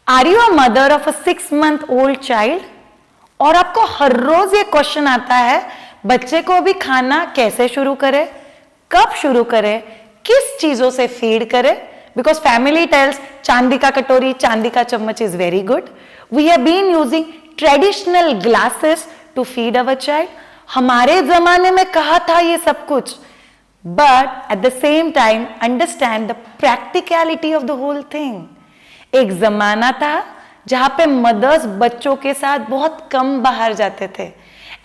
Are you a mother of a 6 month old child? और आपको हर रोज ये क्वेश्चन आता है, बच्चे को भी खाना कैसे शुरू करे, कब शुरू करे, किस चीजों से फीड करे? बिकॉज फैमिली टेल्स चांदी का कटोरी, चांदी का चम्मच is very good. We have been using traditional glasses to feed our child. हमारे जमाने में कहा था ये सब कुछ, but at the same time understand the practicality of the whole thing. एक जमाना था जहां पे मदर्स बच्चों के साथ बहुत कम बाहर जाते थे.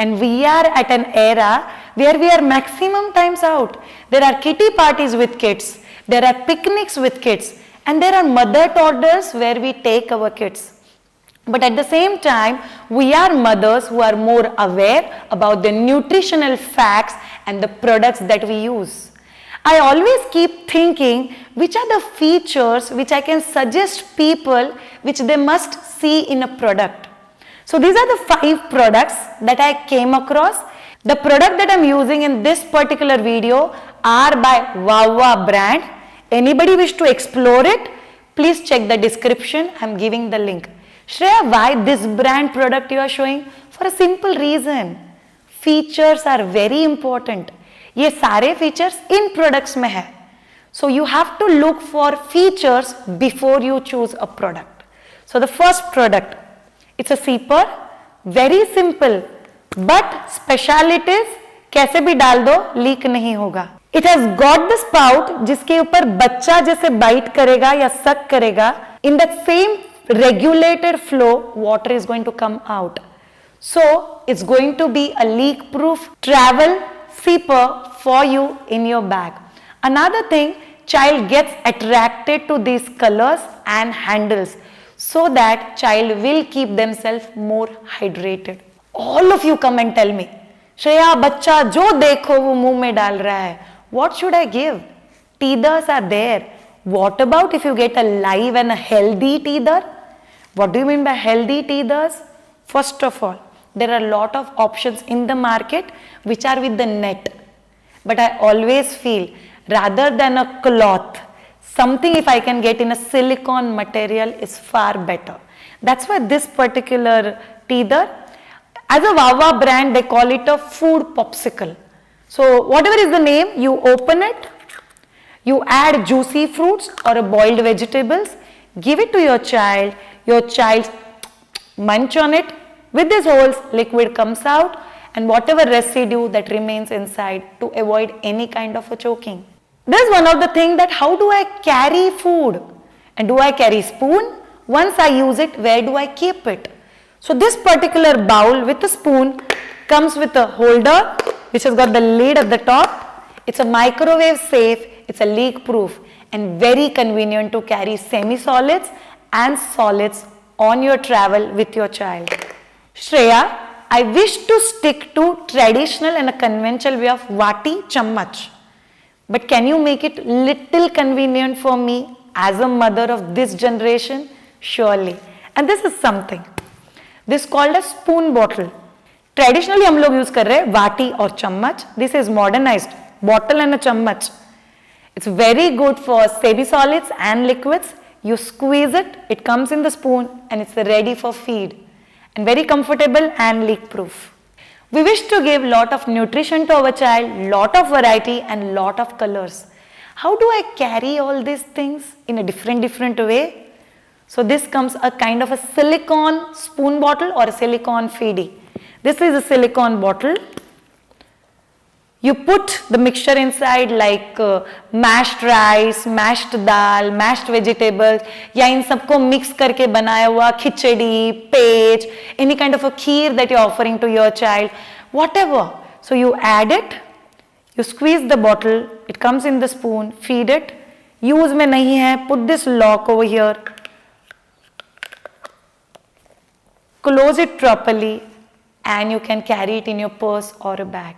And we are at an era where we are maximum times out. There are kitty parties with kids, there are picnics with kids, and there are mother toddlers where we take our kids. But at the same time, we are mothers who are more aware about the nutritional facts and the products that we use. I always keep thinking which are the features which I can suggest people which they must see in a product. So these are the 5 products that I came across. The product that I'm using in this particular video are by Wawa brand. Anybody wish to explore it? Please check the description. I'm giving the link. Shreya, why this brand product you are showing? For a simple reason. Features are very important. ये सारे features इन products में है. So you have to look for features before you choose a product. So the first product, it's a sipper, very simple, but specialities कैसे भी डाल दो leak नहीं होगा. It has got the spout जिसके ऊपर बच्चा जैसे बाइट करेगा या सक करेगा, in that same regulated flow water is going to come out. So it's going to be a leak proof travel sipper for you in your bag. Another thing, child gets attracted to these colors and handles, so that child will keep themselves more hydrated. All of you come and tell me, Shreya, बच्चा जो देखो वो मुंह में डाल रहा है. What should I give? Teethers are there. What about if you get a live and a healthy teether? What do you mean by healthy teethers? First of all, there are a lot of options in the market which are with the net. But I always feel rather than a cloth, something if I can get in a silicone material is far better. That's why this particular teether, as a Wawa brand, they call it a food popsicle. So whatever is the name, you open it, you add juicy fruits or a boiled vegetables, give it to your child munch on it. With these holes, liquid comes out and whatever residue that remains inside to avoid any kind of a choking. This is one of the things that how do I carry food? And do I carry spoon? Once I use it, where do I keep it? So this particular bowl with a spoon comes with a holder which has got the lid at the top. It's a microwave safe, it's a leak proof and very convenient to carry semi-solids and solids on your travel with your child. Shreya, I wish to stick to traditional and a conventional way of vati chammach. But can you make it little convenient for me as a mother of this generation? Surely. And this is something. This is called a spoon bottle. Traditionally हम लोग use कर रहे हैं वाटी और चम्मच. This is modernized bottle and a चम्मच. It's very good for semi-solids and liquids. You squeeze it, it comes in the spoon and it's ready for feed. And very comfortable and leak proof. We wish to give lot of nutrition to our child, lot of variety and lot of colors. How do I carry all these things in a different way? So this comes a kind of a silicone spoon bottle or a silicone feedy. This is a silicone bottle. You put the mixture inside like mashed rice, mashed dal, mashed vegetables या इन सबको mix करके बनाया हुआ खिचड़ी, page, any kind of a kheer that you're offering to your child, whatever. So you add it, you squeeze the bottle, it comes in the spoon, feed it. Use में नहीं है, put this lock over here, close it properly and you can carry it in your purse or a bag.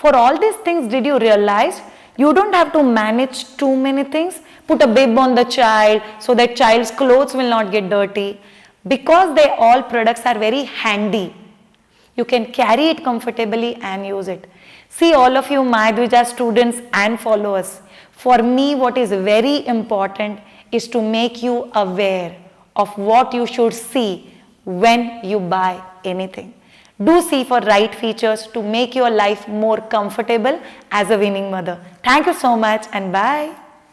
For all these things, did you realize you don't have to manage too many things? Put a bib on the child so that child's clothes will not get dirty. Because they all products are very handy, you can carry it comfortably and use it. See, all of you my Dvija students and followers, for me what is very important is to make you aware of what you should see when you buy anything. Do see for right features to make your life more comfortable as a winning mother. Thank you so much and bye.